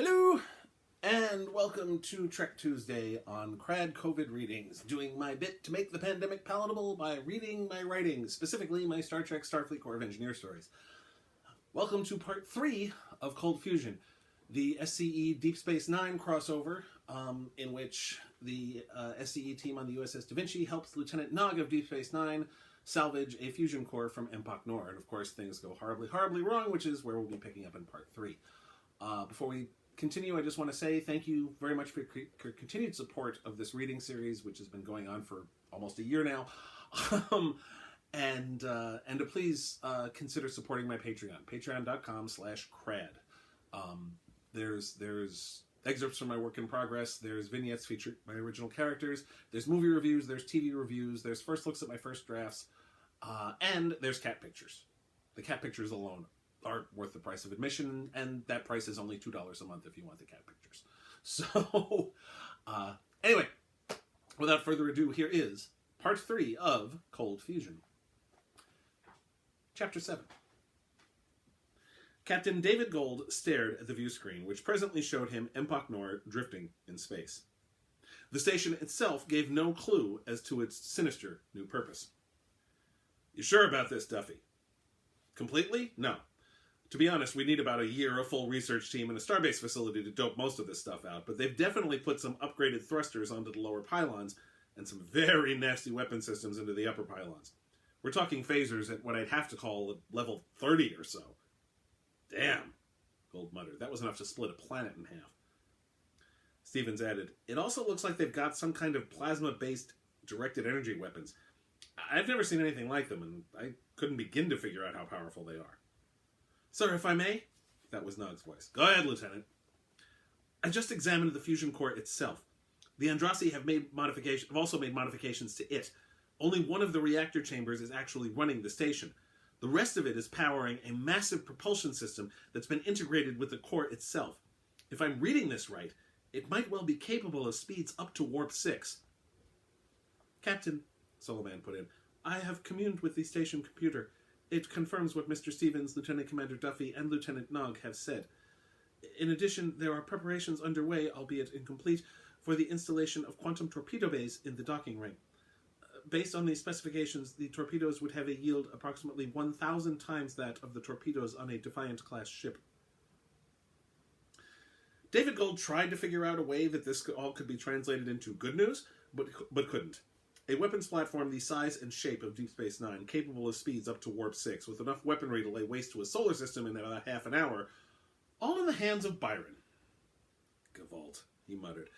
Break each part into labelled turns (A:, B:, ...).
A: Hello, and welcome to Trek Tuesday on Crad COVID Readings, doing my bit to make the pandemic palatable by reading my writings, specifically my Star Trek Starfleet Corps of Engineers stories. Welcome to part 3 of Cold Fusion, the SCE Deep Space Nine crossover, in which the SCE team on the USS Da Vinci helps Lieutenant Nog of Deep Space Nine salvage a fusion core from Empok Nor. And of course, things go horribly, horribly wrong, which is where we'll be picking up in part 3. Before we continue, I just want to say thank you very much for your continued support of this reading series, which has been going on for almost a year now. And to please consider supporting my Patreon, patreon.com/crad. There's excerpts from my work in progress, there's vignettes featuring my original characters, there's movie reviews, there's TV reviews, there's first looks at my first drafts, and there's cat pictures. The cat pictures alone are worth the price of admission, and that price is only $2 a month if you want the cat pictures. So, anyway, without further ado, here is part 3 of Cold Fusion. Chapter 7. Captain David Gold stared at the view screen, which presently showed him Empok Nor drifting in space. The station itself gave no clue as to its sinister new purpose. "You sure about this, Duffy?" "Completely? No. To be honest, we need about a year, a full research team, and a starbase facility to dope most of this stuff out, but they've definitely put some upgraded thrusters onto the lower pylons and some very nasty weapon systems into the upper pylons. We're talking phasers at what I'd have to call level 30 or so." "Damn," Gold muttered. "That was enough to split a planet in half." Stevens added, "It also looks like they've got some kind of plasma-based directed energy weapons. I've never seen anything like them, and I couldn't begin to figure out how powerful they are." "Sir, if I may?" That was Nog's voice. "Go ahead, Lieutenant." "I just examined the fusion core itself. The Andrasi have also made modifications to it. Only one of the reactor chambers is actually running the station. The rest of it is powering a massive propulsion system that's been integrated with the core itself. If I'm reading this right, it might well be capable of speeds up to Warp 6. "Captain," Soloman put in, "I have communed with the station computer. It confirms what Mr. Stevens, Lieutenant Commander Duffy, and Lieutenant Nog have said. In addition, there are preparations underway, albeit incomplete, for the installation of quantum torpedo bays in the docking ring. Based on these specifications, the torpedoes would have a yield approximately 1,000 times that of the torpedoes on a Defiant-class ship." David Gold tried to figure out a way that this all could be translated into good news, but couldn't. A weapons platform the size and shape of Deep Space Nine, capable of speeds up to Warp 6, with enough weaponry to lay waste to a solar system in about half an hour, all in the hands of Byron. "Gavolt," he muttered.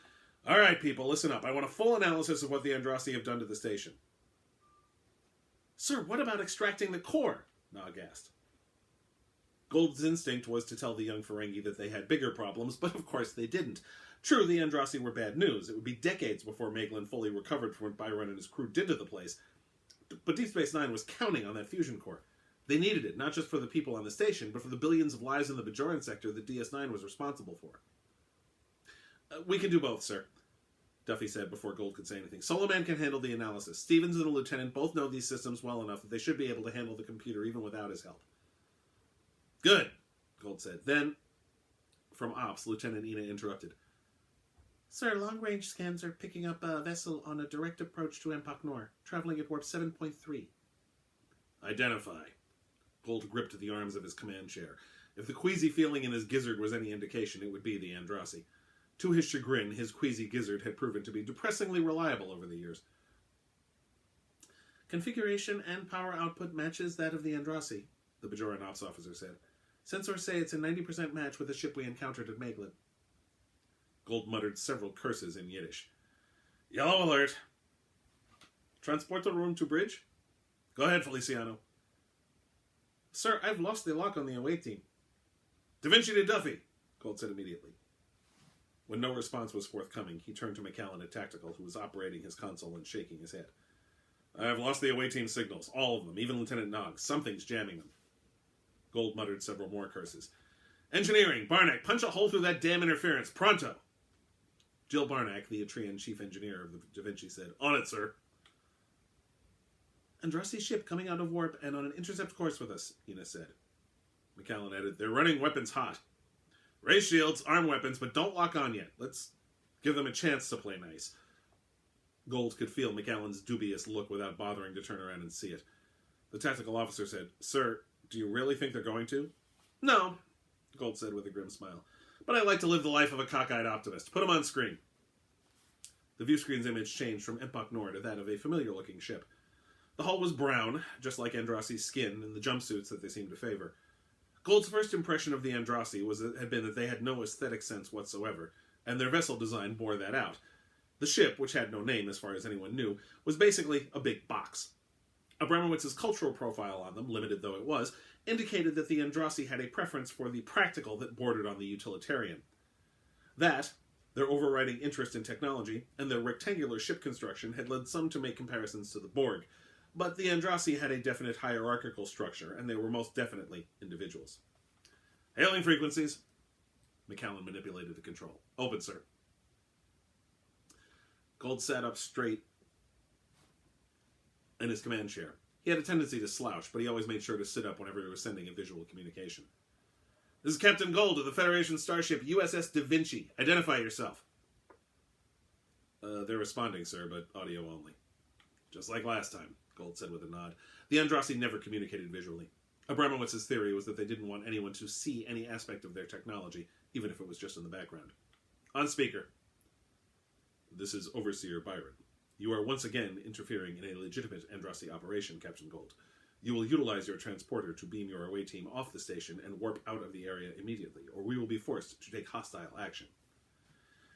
A: "All right, people, listen up. I want a full analysis of what the Andrasi have done to the station." "Sir, what about extracting the core?" Nog asked. Gold's instinct was to tell the young Ferengi that they had bigger problems, but of course they didn't. True, the Andrasi were bad news. It would be decades before Maeglin fully recovered from what Byron and his crew did to the place. But Deep Space Nine was counting on that fusion core. They needed it, not just for the people on the station, but for the billions of lives in the Bajoran sector that DS9 was responsible for. "We can do both, sir," Duffy said before Gold could say anything. "Soloman can handle the analysis. Stevens and the Lieutenant both know these systems well enough that they should be able to handle the computer even without his help." "Good," Gold said. Then, from Ops, Lieutenant Ina interrupted. "Sir, long-range scans are picking up a vessel on a direct approach to Empok Nor, traveling at warp 7.3. "Identify." Gold gripped the arms of his command chair. If the queasy feeling in his gizzard was any indication, it would be the Andrasi. To his chagrin, his queasy gizzard had proven to be depressingly reliable over the years. "Configuration and power output matches that of the Andrasi," the Bajoran ops officer said. "Sensors say it's a 90% match with the ship we encountered at Maeglin." Gold muttered several curses in Yiddish. "Yellow alert." "Transporter room to bridge?" "Go ahead, Feliciano." "Sir, I've lost the lock on the away team." "Da Vinci to Duffy," Gold said immediately. When no response was forthcoming, he turned to McAllen at Tactical, who was operating his console and shaking his head. "I've lost the away team signals, all of them, even Lieutenant Nog. Something's jamming them." Gold muttered several more curses. "Engineering, Barnack, punch a hole through that damn interference, pronto!" Jill Barnack, the Atrian chief engineer of the Da Vinci, said, "On it, sir." "Andrasi ship coming out of warp and on an intercept course with us," Ina said. McAllen added, "They're running weapons hot." Raise shields, arm weapons, but don't lock on yet. Let's give them a chance to play nice. Gold could feel McAllen's dubious look without bothering to turn around and see it. The tactical officer said, "Sir, do you really think they're going to?" "No," Gold said with a grim smile. "But I like to live the life of a cockeyed optimist. Put them on screen." The view screen's image changed from Empok Nor to that of a familiar-looking ship. The hull was brown, just like Andrassi's skin and the jumpsuits that they seemed to favor. Gold's first impression of the Andrassi had been that they had no aesthetic sense whatsoever, and their vessel design bore that out. The ship, which had no name as far as anyone knew, was basically a big box. Abramowitz's cultural profile on them, limited though it was, indicated that the Andrassi had a preference for the practical that bordered on the utilitarian. That, their overriding interest in technology, and their rectangular ship construction had led some to make comparisons to the Borg, but the Andrassi had a definite hierarchical structure, and they were most definitely individuals. "Hailing frequencies." McAllen manipulated the control. "Open, sir." Gold sat up straight in his command chair. He had a tendency to slouch, but he always made sure to sit up whenever he was sending a visual communication. "This is Captain Gold of the Federation starship USS Da Vinci. Identify yourself." They're responding, sir, but audio only." "Just like last time," Gold said with a nod. The Andrassi never communicated visually. Abramowitz's theory was that they didn't want anyone to see any aspect of their technology, even if it was just in the background. "On speaker." "This is Overseer Byron. You are once again interfering in a legitimate Andrassi operation, Captain Gold. You will utilize your transporter to beam your away team off the station and warp out of the area immediately, or we will be forced to take hostile action."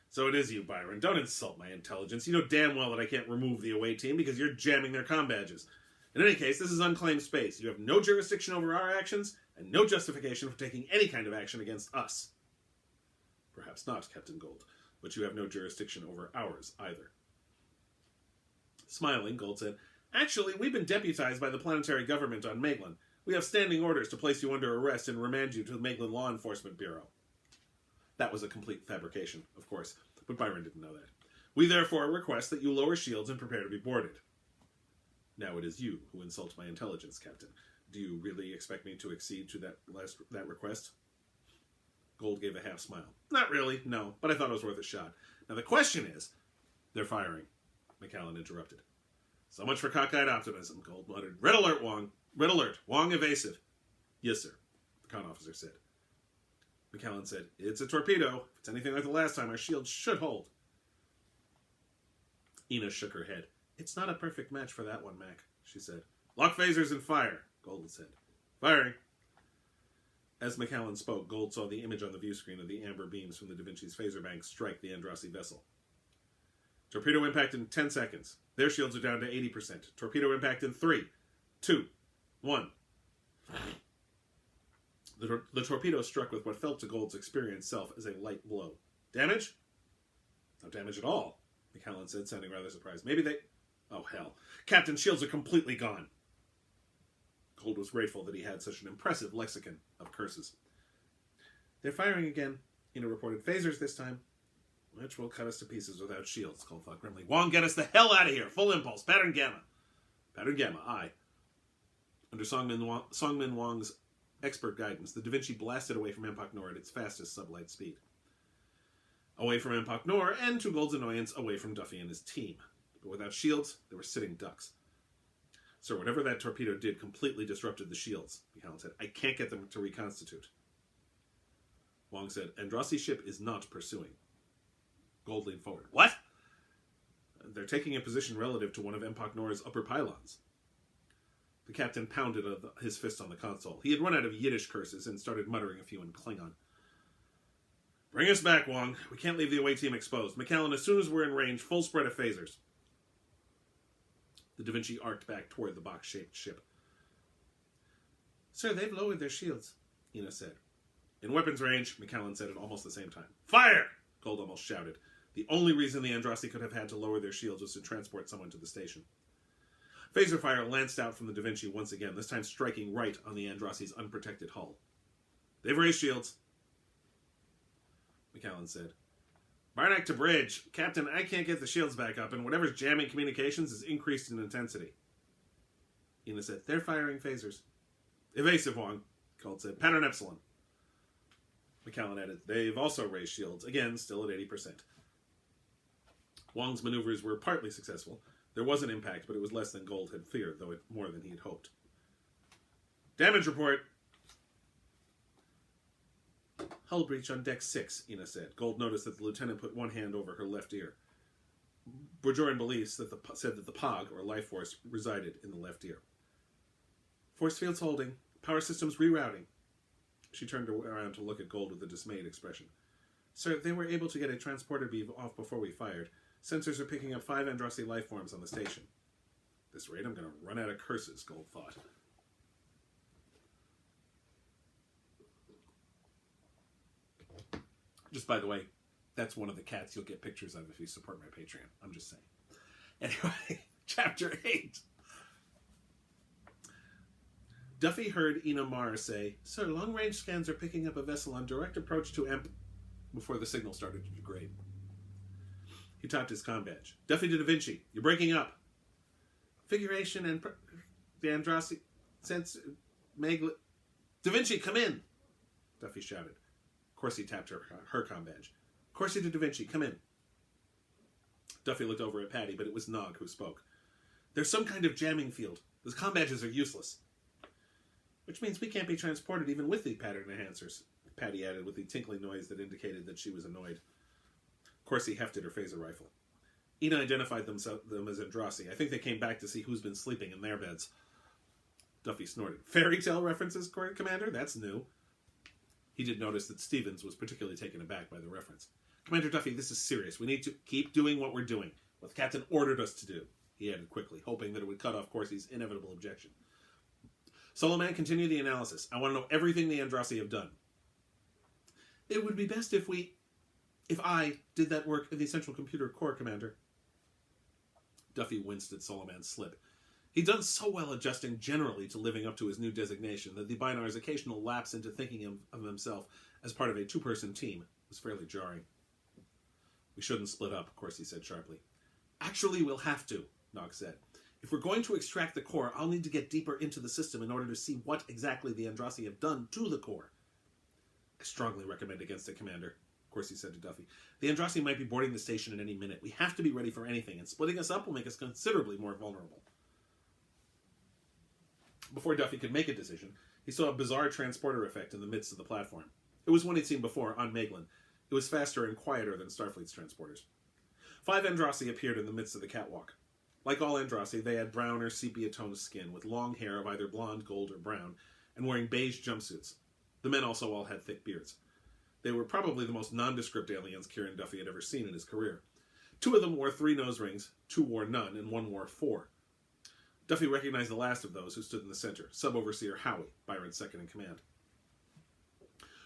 A: "So it is you, Byron. Don't insult my intelligence. You know damn well that I can't remove the away team because you're jamming their comm badges. In any case, this is unclaimed space. You have no jurisdiction over our actions, and no justification for taking any kind of action against us." "Perhaps not, Captain Gold, but you have no jurisdiction over ours either." Smiling, Gold said, "Actually, we've been deputized by the planetary government on Meglin. We have standing orders to place you under arrest and remand you to the Meglin Law Enforcement Bureau." That was a complete fabrication, of course, but Byron didn't know that. "We therefore request that you lower shields and prepare to be boarded." "Now it is you who insult my intelligence, Captain. Do you really expect me to accede to that request?" Gold gave a half smile. "Not really, no, but I thought it was worth a shot. Now the question is..." "They're firing," McAllen interrupted. "So much for cockeyed optimism," Gold muttered. "Red alert, Wong. Red alert. Wong evasive." "Yes, sir," the con officer said. McAllen said, "It's a torpedo. If it's anything like the last time, our shields should hold." Ina shook her head. "It's not a perfect match for that one, Mac," she said. "Lock phasers and fire," Gold said. "Firing." As McAllen spoke, Gold saw the image on the view screen of the amber beams from the Da Vinci's phaser bank strike the Andrassi vessel. "Torpedo impact in 10 seconds. Their shields are down to 80%. Torpedo impact in 3, 2, 1. The torpedo struck with what felt to Gold's experienced self as a light blow. "Damage?" "No damage at all," McAllen said, sounding rather surprised. "Maybe they..." "Oh, hell. Captain, shields are completely gone." Gold was grateful that he had such an impressive lexicon of curses. "They're firing again," Ina reported. "Phasers this time." "Which will cut us to pieces without shields," Gold thought grimly. "Wong, get us the hell out of here! Full impulse! Pattern Gamma!" "Pattern Gamma, aye." Under Songmin Wong's expert guidance, the Da Vinci blasted away from Empok Nor at its fastest sublight speed. Away from Empok Nor, and to Gold's annoyance, away from Duffy and his team. But without shields, they were sitting ducks. "Sir, whatever that torpedo did completely disrupted the shields," McAllen said. "I can't get them to reconstitute." Wong said, "Andrassi's ship is not pursuing." Gold leaned forward. "What?" "They're taking a position relative to one of Empok Nor's upper pylons." The captain pounded his fist on the console. He had run out of Yiddish curses and started muttering a few in Klingon. "Bring us back, Wong. We can't leave the away team exposed. McAllen, as soon as we're in range, full spread of phasers." The Da Vinci arced back toward the box-shaped ship. "Sir, they've lowered their shields," Ina said. "In weapons range," McAllen said at almost the same time. "Fire!" Gold almost shouted. The only reason the Andrassi could have had to lower their shields was to transport someone to the station. Phaser fire lanced out from the Da Vinci once again, this time striking right on the Andrassi's unprotected hull. "They've raised shields," McAllen said. "Barnack to bridge. Captain, I can't get the shields back up, and whatever's jamming communications is increased in intensity." Ina said, "They're firing phasers." "Evasive, Wong," Gold said. "Pattern Epsilon." McCallum added, they've also raised shields, again, still at 80%. Wong's maneuvers were partly successful. There was an impact, but it was less than Gold had feared, though it more than he had hoped. Damage report! Hull breach on deck 6, Ina said. Gold noticed that the lieutenant put one hand over her left ear. Bajoran beliefs said that the POG, or life force, resided in the left ear. Force fields holding. Power systems rerouting. She turned around to look at Gold with a dismayed expression. Sir, they were able to get a transporter beam off before we fired. Sensors are picking up 5 Andrasi life forms on the station. At this rate, I'm going to run out of curses, Gold thought. Just by the way, that's one of the cats you'll get pictures of if you support my Patreon. I'm just saying. Anyway, Chapter 8. Duffy heard Ina Mara say, Sir, long-range scans are picking up a vessel on direct approach to Emp... before the signal started to degrade. He tapped his comm badge. Duffy to Da Vinci, you're breaking up. Figuration and... the Andrasi... sense... Magla... Da Vinci, come in! Duffy shouted. Corsi tapped her comm badge. Corsi to Da Vinci, come in. Duffy looked over at Patty, but it was Nog who spoke. There's some kind of jamming field. Those comm badges are useless. Which means we can't be transported even with the pattern enhancers, Patty added with the tinkling noise that indicated that she was annoyed. Corsi hefted her phaser rifle. Ina identified them as Andrasi. I think they came back to see who's been sleeping in their beds. Duffy snorted. Fairy tale references, Commander? That's new. He did notice that Stevens was particularly taken aback by the reference. Commander Duffy, this is serious. We need to keep doing what we're doing. What the captain ordered us to do, he added quickly, hoping that it would cut off Corsi's inevitable objection. Soloman, continue the analysis. I want to know everything the Andrasi have done. It would be best if I did that work in the Central Computer Core, Commander. Duffy winced at Soloman's slip. He'd done so well adjusting generally to living up to his new designation that the Binar's occasional lapse into thinking of himself as part of a two-person team was fairly jarring. We shouldn't split up, Corsi said sharply. Actually, we'll have to, Nog said. If we're going to extract the core, I'll need to get deeper into the system in order to see what exactly the Andrasi have done to the core. I strongly recommend against it, Commander, Corsi said to Duffy. The Andrasi might be boarding the station at any minute. We have to be ready for anything, and splitting us up will make us considerably more vulnerable. Before Duffy could make a decision, he saw a bizarre transporter effect in the midst of the platform. It was one he'd seen before on Meglin. It was faster and quieter than Starfleet's transporters. 5 Andrasi appeared in the midst of the catwalk. Like all Andrasi, they had brown or sepia-toned skin, with long hair of either blonde, gold, or brown, and wearing beige jumpsuits. The men also all had thick beards. They were probably the most nondescript aliens Kieran Duffy had ever seen in his career. 2 of them wore 3 nose rings, 2 wore none, and 1 wore 4. Duffy recognized the last of those who stood in the center, Sub-Overseer Howie, Byron's second-in-command.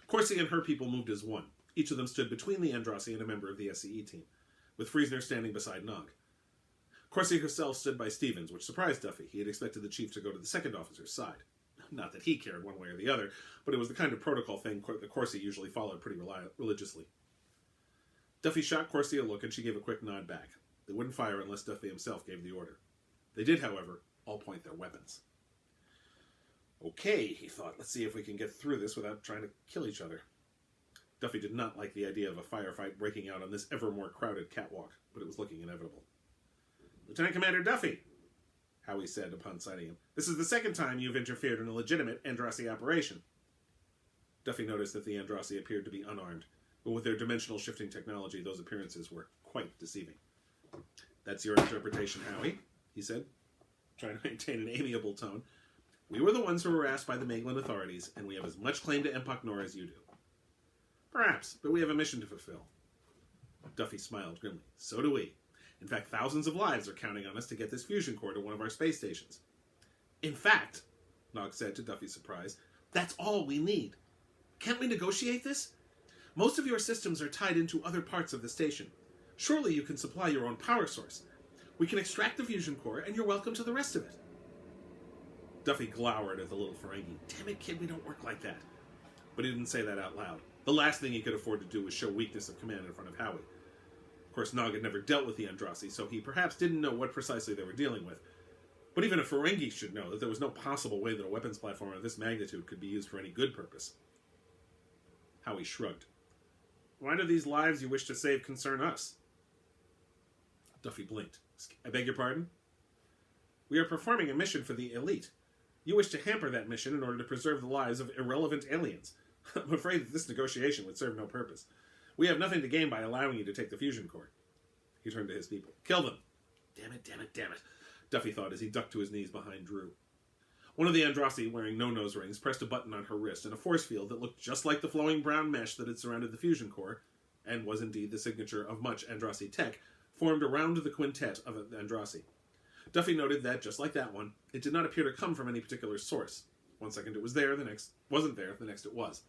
A: Corsi and her people moved as one. Each of them stood between the Andrasi and a member of the SCE team, with Friesner standing beside Nog. Corsi herself stood by Stevens, which surprised Duffy. He had expected the chief to go to the second officer's side. Not that he cared one way or the other, but it was the kind of protocol thing that Corsi usually followed pretty religiously. Duffy shot Corsi a look, and she gave a quick nod back. They wouldn't fire unless Duffy himself gave the order. They did, however, all point their weapons. Okay, he thought, let's see if we can get through this without trying to kill each other. Duffy did not like the idea of a firefight breaking out on this ever more crowded catwalk, but it was looking inevitable. Lieutenant Commander Duffy, Howie said upon sighting him, this is the second time you've interfered in a legitimate Andrasi operation. Duffy noticed that the Andrasi appeared to be unarmed, but with their dimensional shifting technology, those appearances were quite deceiving. That's your interpretation, Howie, he said, trying to maintain an amiable tone. We were the ones who were asked by the Meglin authorities, and we have as much claim to Empok Nor as you do. Perhaps, but we have a mission to fulfill. Duffy smiled grimly. So do we. In fact, thousands of lives are counting on us to get this fusion core to one of our space stations. In fact, Nog said to Duffy's surprise, that's all we need. Can't we negotiate this? Most of your systems are tied into other parts of the station. Surely you can supply your own power source. We can extract the fusion core, and you're welcome to the rest of it. Duffy glowered at the little Ferengi. Damn it, kid, we don't work like that. But he didn't say that out loud. The last thing he could afford to do was show weakness of command in front of Howie. Of course, Nog had never dealt with the Andrasi, so he perhaps didn't know what precisely they were dealing with. But even a Ferengi should know that there was no possible way that a weapons platform of this magnitude could be used for any good purpose. Howie shrugged. Why do these lives you wish to save concern us? Duffy blinked. I beg your pardon? We are performing a mission for the elite. You wish to hamper that mission in order to preserve the lives of irrelevant aliens. I'm afraid that this negotiation would serve no purpose. We have nothing to gain by allowing you to take the fusion core. He turned to his people. Kill them. Damn it, damn it, damn it, Duffy thought as he ducked to his knees behind Drew. One of the Andrasi, wearing no nose rings, pressed a button on her wrist, and a force field that looked just like the flowing brown mesh that had surrounded the fusion core, and was indeed the signature of much Andrasi tech, formed around the quintet of Andrasi. Duffy noted that, just like that one, it did not appear to come from any particular source. One second it was there, the next wasn't there, the next it was.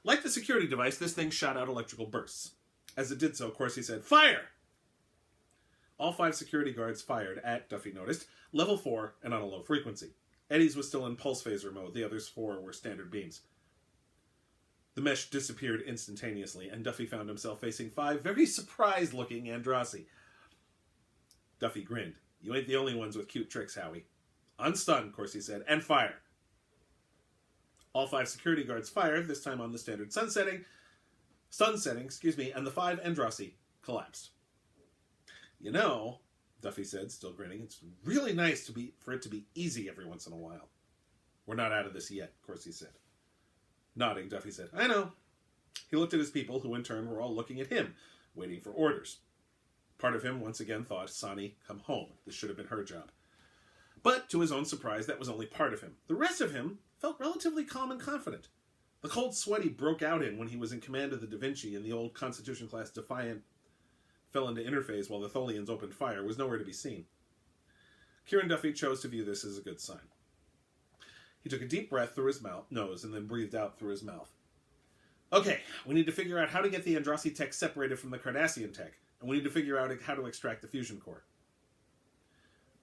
A: Like the security device, this thing shot out electrical bursts. As it did so, Corsi said, "Fire!" All 5 security guards fired at, Duffy noticed, level 4 and on a low frequency. Eddie's was still in pulse phaser mode, the others 4 were standard beams. The mesh disappeared instantaneously, and Duffy found himself facing 5 very surprised-looking Andrasi. Duffy grinned. You ain't the only ones with cute tricks, Howie. Unstun, Corsi said, and fire. All 5 security guards fired, this time on the standard stun setting, and the 5 Andrasi collapsed. You know, Duffy said, still grinning, it's really nice for it to be easy every once in a while. We're not out of this yet, Corsi said. Nodding, Duffy said, I know. He looked at his people, who in turn were all looking at him, waiting for orders. Part of him once again thought, Sonny, come home. This should have been her job. But, to his own surprise, that was only part of him. The rest of him felt relatively calm and confident. The cold sweat he broke out in when he was in command of the Da Vinci and the old Constitution-class Defiant fell into interphase while the Tholians opened fire was nowhere to be seen. Kieran Duffy chose to view this as a good sign. He took a deep breath through his nose and then breathed out through his mouth. Okay, we need to figure out how to get the Andrasi tech separated from the Cardassian tech, and we need to figure out how to extract the fusion core.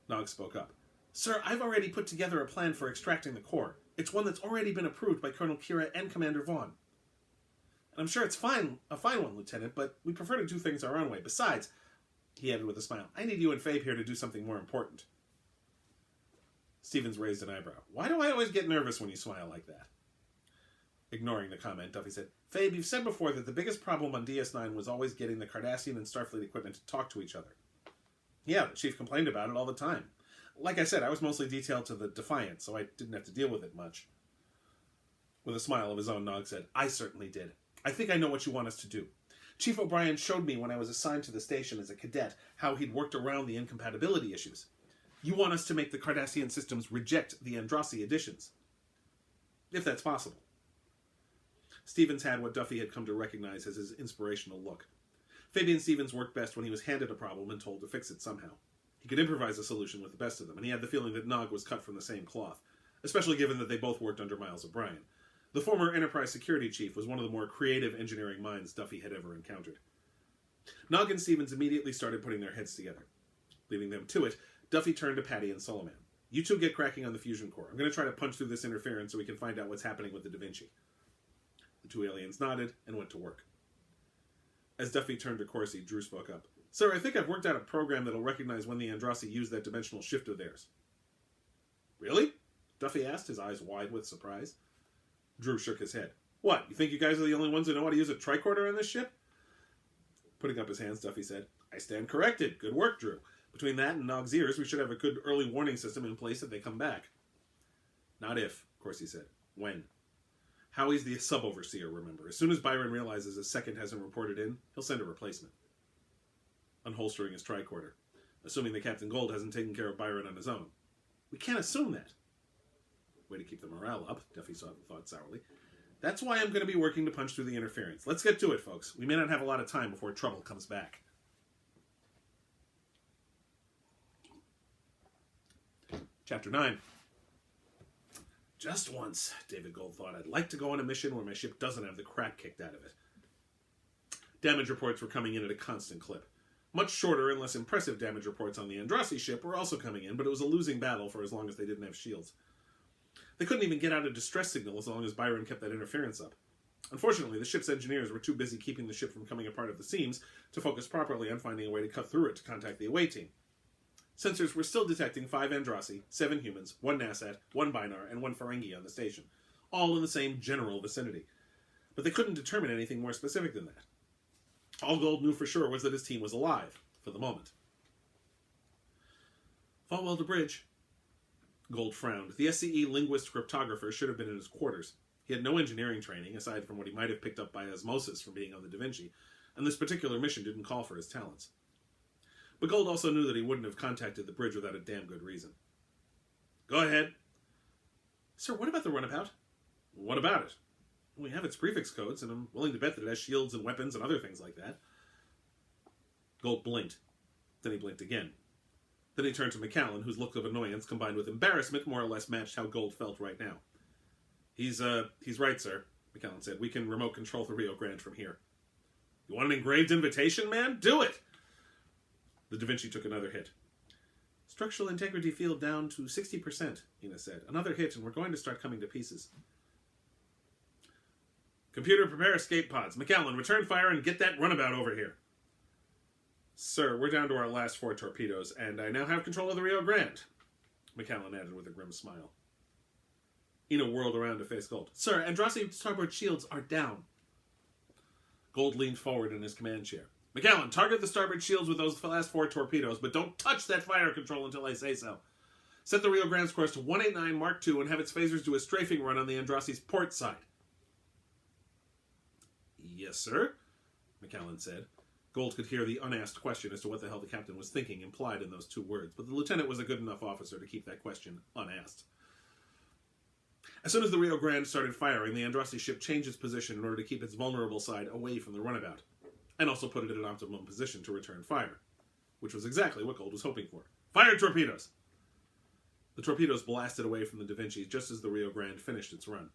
A: Nog spoke up. Sir, I've already put together a plan for extracting the core. It's one that's already been approved by Colonel Kira and Commander Vaughn. And I'm sure it's a fine one, Lieutenant, but we prefer to do things our own way. Besides, he added with a smile, I need you and Fabe here to do something more important. Stevens raised an eyebrow. Why do I always get nervous when you smile like that? Ignoring the comment, Duffy said, Fabe, you've said before that the biggest problem on DS9 was always getting the Cardassian and Starfleet equipment to talk to each other. Yeah, the Chief complained about it all the time. Like I said, I was mostly detailed to the Defiant, so I didn't have to deal with it much. With a smile of his own, Nog said, I certainly did. I think I know what you want us to do. Chief O'Brien showed me when I was assigned to the station as a cadet how he'd worked around the incompatibility issues. You want us to make the Cardassian systems reject the Andrasi additions. If that's possible. Stevens had what Duffy had come to recognize as his inspirational look. Fabian Stevens worked best when he was handed a problem and told to fix it somehow. He could improvise a solution with the best of them, and he had the feeling that Nog was cut from the same cloth, especially given that they both worked under Miles O'Brien. The former Enterprise security chief was one of the more creative engineering minds Duffy had ever encountered. Nog and Stevens immediately started putting their heads together. Leaving them to it, Duffy turned to Patty and Solomon. You two get cracking on the fusion core. I'm going to try to punch through this interference so we can find out what's happening with the Da Vinci. The 2 aliens nodded and went to work. As Duffy turned to Corsi, Drew spoke up. Sir, I think I've worked out a program that'll recognize when the Andrasi use that dimensional shift of theirs. Really? Duffy asked, his eyes wide with surprise. Drew shook his head. What, you think you guys are the only ones who know how to use a tricorder on this ship? Putting up his hands, Duffy said, I stand corrected. Good work, Drew. Between that and Nog's ears, we should have a good early warning system in place if they come back. Not if, Corsi said. When? Howie's the sub-overseer, remember. As soon as Byron realizes his second hasn't reported in, he'll send a replacement. Unholstering his tricorder. Assuming that Captain Gold hasn't taken care of Byron on his own. We can't assume that. Way to keep the morale up, Duffy thought sourly. That's why I'm going to be working to punch through the interference. Let's get to it, folks. We may not have a lot of time before trouble comes back. Chapter 9. Just once, David Gold thought, I'd like to go on a mission where my ship doesn't have the crap kicked out of it. Damage reports were coming in at a constant clip. Much shorter and less impressive damage reports on the Andrasi ship were also coming in, but it was a losing battle for as long as they didn't have shields. They couldn't even get out a distress signal as long as Byron kept that interference up. Unfortunately, the ship's engineers were too busy keeping the ship from coming apart at the seams to focus properly on finding a way to cut through it to contact the away team. Sensors were still detecting 5 Andrasi, 7 humans, 1 Nasat, 1 Binar, and 1 Ferengi on the station, all in the same general vicinity. but they couldn't determine anything more specific than that. All Gold knew for sure was that his team was alive, for the moment. Falwell to bridge. Gold frowned. The SCE linguist cryptographer should have been in his quarters. He had no engineering training, aside from what he might have picked up by osmosis from being on the Da Vinci, and this particular mission didn't call for his talents. But Gold also knew that he wouldn't have contacted the bridge without a damn good reason. Go ahead. Sir, what about the runabout? What about it? We have its prefix codes, and I'm willing to bet that it has shields and weapons and other things like that. Gold blinked. Then he blinked again. Then he turned to McAllen, whose look of annoyance combined with embarrassment more or less matched how Gold felt right now. He's right, sir, McAllen said. We can remote control the Rio Grande from here. You want an engraved invitation, man? Do it! The Da Vinci took another hit. Structural integrity field down to 60%, Ina said. Another hit, and we're going to start coming to pieces. Computer, prepare escape pods. McAllen, return fire and get that runabout over here. Sir, we're down to our last 4 torpedoes, and I now have control of the Rio Grande, McAllen added with a grim smile. Ina whirled around to face Gold. Sir, Andrassi's starboard shields are down. Gold leaned forward in his command chair. McAllen, target the starboard shields with those last 4 torpedoes, but don't touch that fire control until I say so. Set the Rio Grande's course to 189 Mark II and have its phasers do a strafing run on the Andrassi's port side. Yes, sir, McAllen said. Gold could hear the unasked question as to what the hell the captain was thinking implied in those 2 words, but the lieutenant was a good enough officer to keep that question unasked. As soon as the Rio Grande started firing, the Andrassi ship changed its position in order to keep its vulnerable side away from the runabout, and also put it in an optimum position to return fire, which was exactly what Gold was hoping for. Fire torpedoes! The torpedoes blasted away from the Da Vinci just as the Rio Grande finished its run.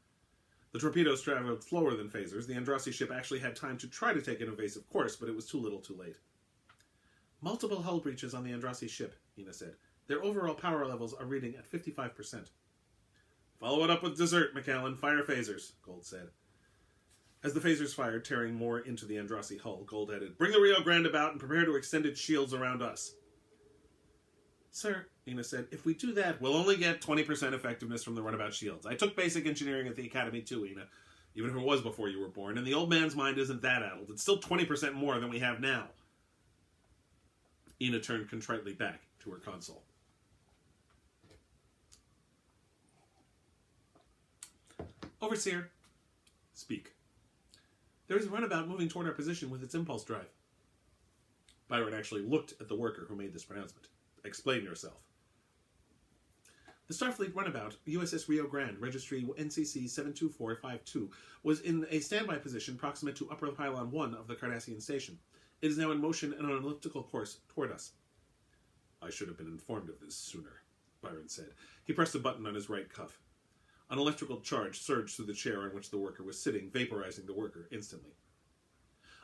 A: The torpedoes traveled slower than phasers. The Andrassi ship actually had time to try to take an evasive course, but it was too little too late. Multiple hull breaches on the Andrassi ship, Ina said. Their overall power levels are reading at 55%. Follow it up with dessert, McAllen. Fire phasers, Gold said. As the phasers fired, tearing more into the Andrassi hull, Gold added, Bring the Rio Grande about and prepare to extend its shields around us. Sir, Ina said, if we do that, we'll only get 20% effectiveness from the runabout shields. I took basic engineering at the academy too, Ina, even if it was before you were born, and the old man's mind isn't that addled. It's still 20% more than we have now. Ina turned contritely back to her console. Overseer, speak. There is a runabout moving toward our position with its impulse drive. Byron actually looked at the worker who made this pronouncement. Explain yourself. The Starfleet runabout, USS Rio Grande, registry NCC 72452, was in a standby position proximate to Upper Pylon 1 of the Cardassian station. It is now in motion and on an elliptical course toward us. I should have been informed of this sooner, Byron said. He pressed a button on his right cuff. An electrical charge surged through the chair on which the worker was sitting, vaporizing the worker instantly.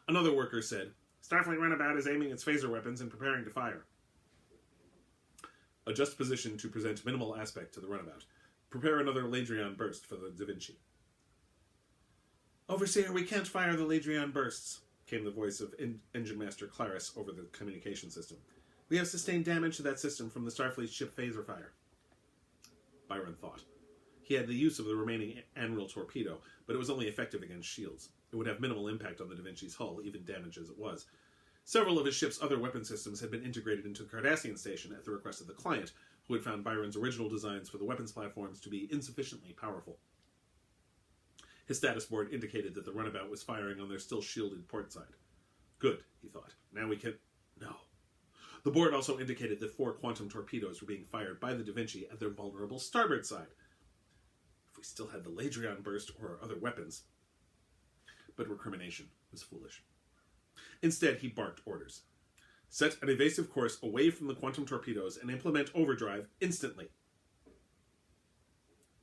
A: Another worker said, Starfleet runabout is aiming its phaser weapons and preparing to fire. Adjust position to present minimal aspect to the runabout. Prepare another Ladrion burst for the Da Vinci. Overseer, we can't fire the Ladrion bursts, came the voice of Engine Master Claris over the communication system. We have sustained damage to that system from the Starfleet ship phaser fire. Byron thought. He had the use of the remaining Admiral torpedo, but it was only effective against shields. It would have minimal impact on the Da Vinci's hull, even damaged as it was. Several of his ship's other weapon systems had been integrated into the Cardassian station at the request of the client, who had found Byron's original designs for the weapons platforms to be insufficiently powerful. His status board indicated that the runabout was firing on their still shielded port side. Good, he thought. Now we can... No. The board also indicated that 4 quantum torpedoes were being fired by the Da Vinci at their vulnerable starboard side. If we still had the Ladrion burst or other weapons... But recrimination was foolish. Instead, he barked orders. Set an evasive course away from the quantum torpedoes and implement overdrive instantly.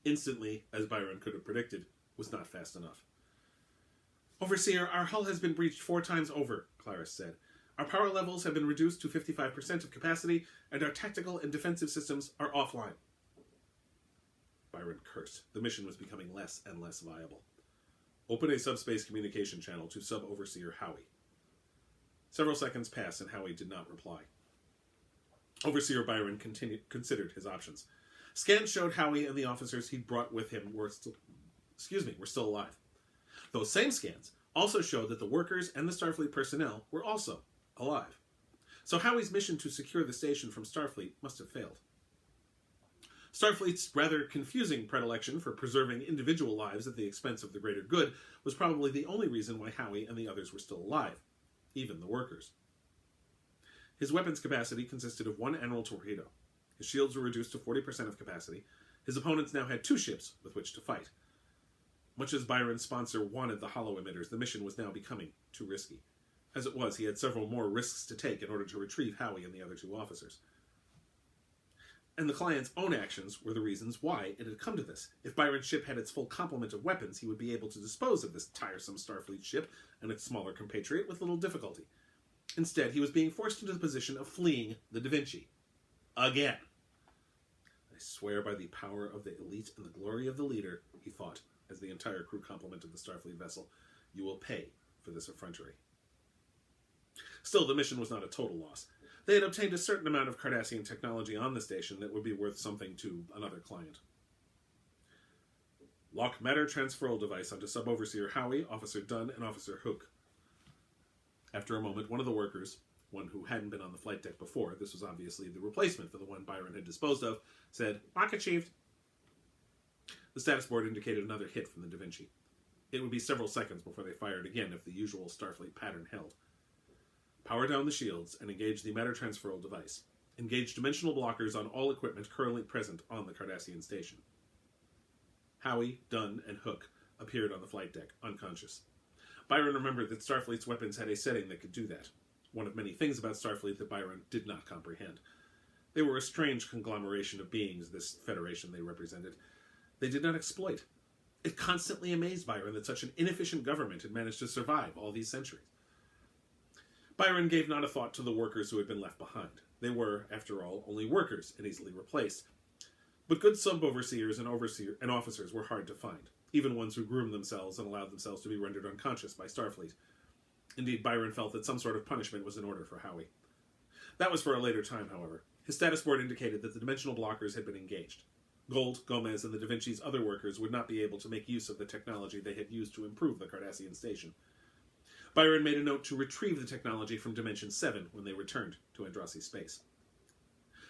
A: Instantly, as Byron could have predicted, was not fast enough. Overseer, our hull has been breached 4 times over, Claris said. Our power levels have been reduced to 55% of capacity, and our tactical and defensive systems are offline. Byron cursed. The mission was becoming less and less viable. Open a subspace communication channel to Sub-Overseer Howie. Several seconds passed, and Howie did not reply. Overseer Byron considered his options. Scans showed Howie and the officers he'd brought with him were still alive. Those same scans also showed that the workers and the Starfleet personnel were also alive. So Howie's mission to secure the station from Starfleet must have failed. Starfleet's rather confusing predilection for preserving individual lives at the expense of the greater good was probably the only reason why Howie and the others were still alive, even the workers. His weapons capacity consisted of one Emerald torpedo. His shields were reduced to 40% of capacity. His opponents now had 2 ships with which to fight. Much as Byron's sponsor wanted the holo emitters, the mission was now becoming too risky. As it was, he had several more risks to take in order to retrieve Howie and the other 2 officers. And the client's own actions were the reasons why it had come to this. If Byron's ship had its full complement of weapons, he would be able to dispose of this tiresome Starfleet ship and its smaller compatriot with little difficulty. Instead, he was being forced into the position of fleeing the Da Vinci. Again. I swear by the power of the elite and the glory of the leader, he thought, as the entire crew complimented the Starfleet vessel, you will pay for this effrontery. Still, the mission was not a total loss. They had obtained a certain amount of Cardassian technology on the station that would be worth something to another client. Lock matter transferal device onto Sub-Overseer Howie, Officer Dunn, and Officer Hook. After a moment, one of the workers, one who hadn't been on the flight deck before, this was obviously the replacement for the one Byron had disposed of, said, "Lock achieved." The status board indicated another hit from the Da Vinci. It would be several seconds before they fired again if the usual Starfleet pattern held. Power down the shields and engage the matter transferal device. Engage dimensional blockers on all equipment currently present on the Cardassian station. Howie, Dunn, and Hook appeared on the flight deck, unconscious. Byron remembered that Starfleet's weapons had a setting that could do that. One of many things about Starfleet that Byron did not comprehend. They were a strange conglomeration of beings, this federation they represented. They did not exploit. It constantly amazed Byron that such an inefficient government had managed to survive all these centuries. Byron gave not a thought to the workers who had been left behind. They were, after all, only workers and easily replaced. But good sub-overseers and officers were hard to find, even ones who groomed themselves and allowed themselves to be rendered unconscious by Starfleet. Indeed, Byron felt that some sort of punishment was in order for Howie. That was for a later time, however. His status board indicated that the dimensional blockers had been engaged. Gold, Gomez, and the Da Vinci's other workers would not be able to make use of the technology they had used to improve the Cardassian station. Byron made a note to retrieve the technology from Dimension 7 when they returned to Andrassi space.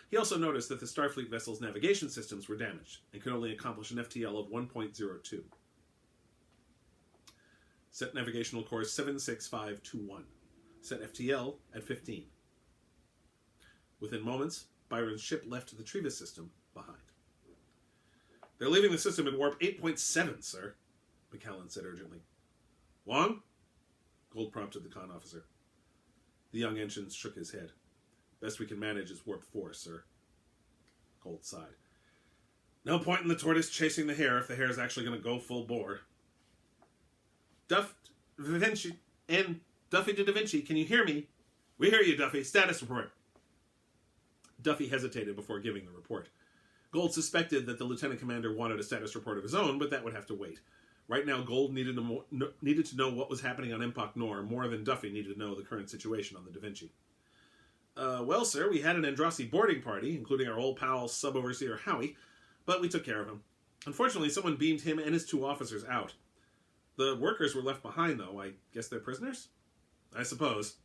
A: He also noticed that the Starfleet vessel's navigation systems were damaged and could only accomplish an FTL of 1.02. Set navigational course 76521. Set FTL at 15. Within moments, Byron's ship left the Trevis system behind. "They're leaving the system at warp 8.7, sir," McCallan said urgently. "Wong?" Gold prompted the con officer. The young ensign shook his head. "Best we can manage is warp 4, sir." Gold sighed. "No point in the tortoise chasing the hare if the hare's actually going to go full bore." Duffy to Da Vinci, can you hear me?" "We hear you, Duffy. Status report." Duffy hesitated before giving the report. Gold suspected that the lieutenant commander wanted a status report of his own, but that would have to wait. Right now, Gold needed to know what was happening on Empok Nor more than Duffy needed to know the current situation on the Da Vinci. Well, sir, we had an Andrassi boarding party, including our old pal Sub-Overseer Howie, but we took care of him. Unfortunately, someone beamed him and his 2 officers out. The workers were left behind, though. I guess they're prisoners? I suppose.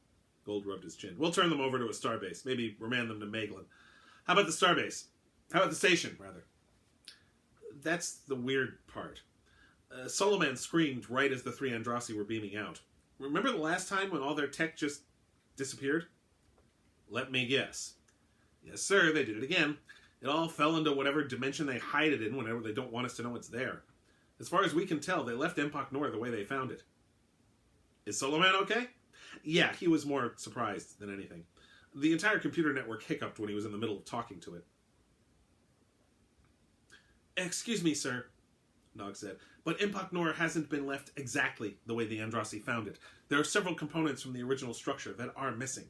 A: Gold rubbed his chin. We'll turn them over to a starbase. Maybe remand them to Meglin. How about the starbase? How about the station, rather? That's the weird part. Soloman screamed right as the 3 Andrassi were beaming out. Remember the last time when all their tech just disappeared? Let me guess. Yes, sir, they did it again. It all fell into whatever dimension they hide it in whenever they don't want us to know it's there. As far as we can tell, they left Empok Nor the way they found it. Is Soloman okay? Yeah, he was more surprised than anything. The entire computer network hiccuped when he was in the middle of talking to it. Excuse me, sir, Nog said, but Empok Nor hasn't been left exactly the way the Andrassi found it. There are several components from the original structure that are missing.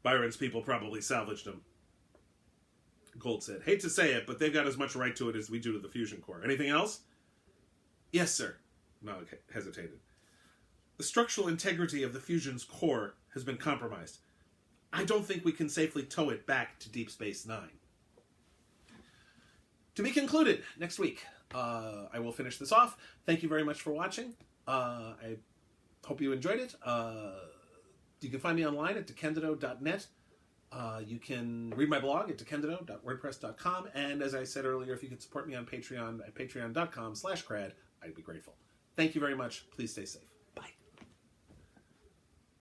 A: Byron's people probably salvaged them. Gold said, hate to say it, but they've got as much right to it as we do to the fusion core. Anything else? Yes, sir, Nog hesitated. The structural integrity of the fusion's core has been compromised. I don't think we can safely tow it back to Deep Space Nine. To be concluded next week. I will finish this off. Thank you very much for watching. I hope you enjoyed it. You can find me online at decandido.net. You can read my blog at decandido.wordpress.com. And as I said earlier, if you could support me on Patreon at patreon.com/crad, I'd be grateful. Thank you very much. Please stay safe.